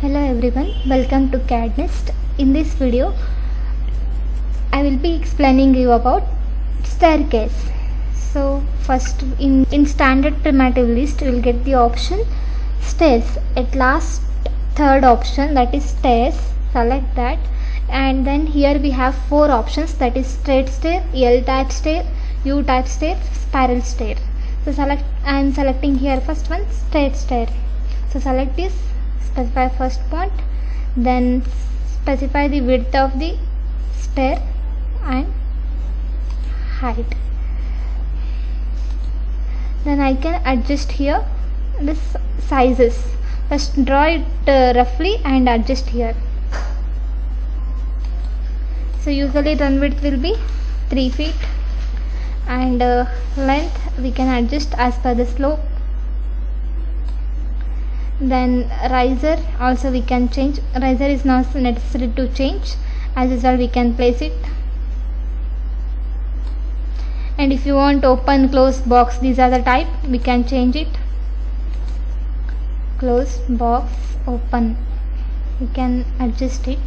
Hello everyone, welcome to CADNest. In this video, I will be explaining you about staircase. So first in standard primitive list, you will get the option stairs. At last third option, that is stairs, select that. And then here we have four options, that is straight stair, L-type stair, U-type stair, spiral stair. So I am selecting here first one, straight stair. So select this, specify first point, then specify the width of the stair and height. Then I can adjust here the sizes. First draw it roughly and adjust here. So usually run width will be 3 feet and length we can adjust as per the slope. Then riser also we can change. Riser is not necessary to change, as usual we can place it. And if you want open close box, these are the type, we can change it. Close box, open, we can adjust it.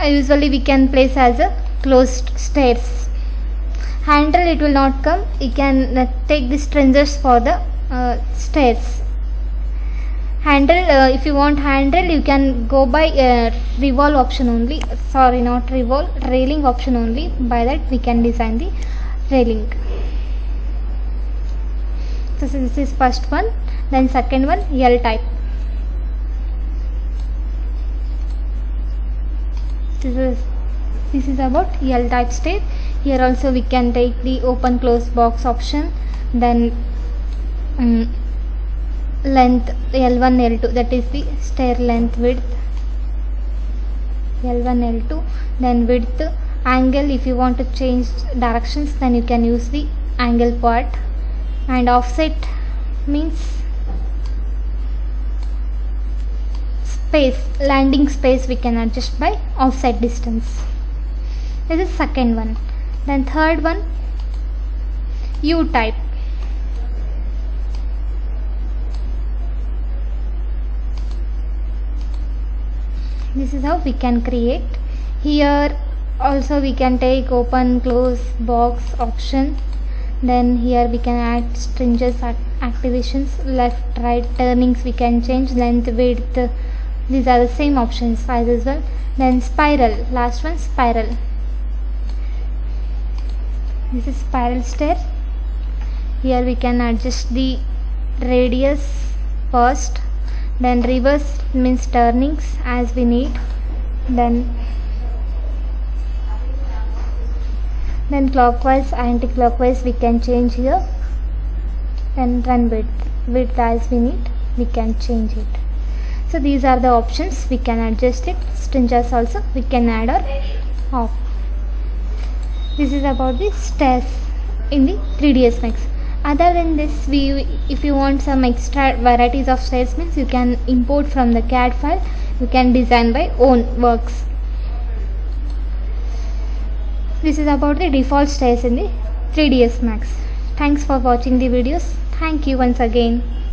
Usually we can place as a closed stairs. Handle it will not come, you can take the stringers for the stairs. Handle, if you want handle, you can go by revolve option only, sorry not revolve, railing option only. By that we can design the railing. So this is first one. Then second one, L type. This is about L type stair. Here also we can take the open close box option. Then length L1 L2, that is the stair length, width L1 L2. Then width, angle, if you want to change directions then you can use the angle part. And offset means space, landing space we can adjust by offset distance. This is second one. Then third one, U type. This is how we can create. Here also we can take open close box option. Then here we can add stringers, activations, left right turnings we can change, length, width, these are the same options as well. Then spiral, last one, spiral. This is spiral stair. Here we can adjust the radius first, then reverse means turnings as we need. Then clockwise, anti-clockwise we can change here. Then run width as we need, we can change it. So these are the options, we can adjust it. Stringers also we can add or off. This is about the stairs in the 3ds Max. Other than this, if you want some extra varieties of stairs means you can import from the CAD file, you can design by own works. This is about the default stairs in the 3ds Max. Thanks for watching the videos. Thank you once again.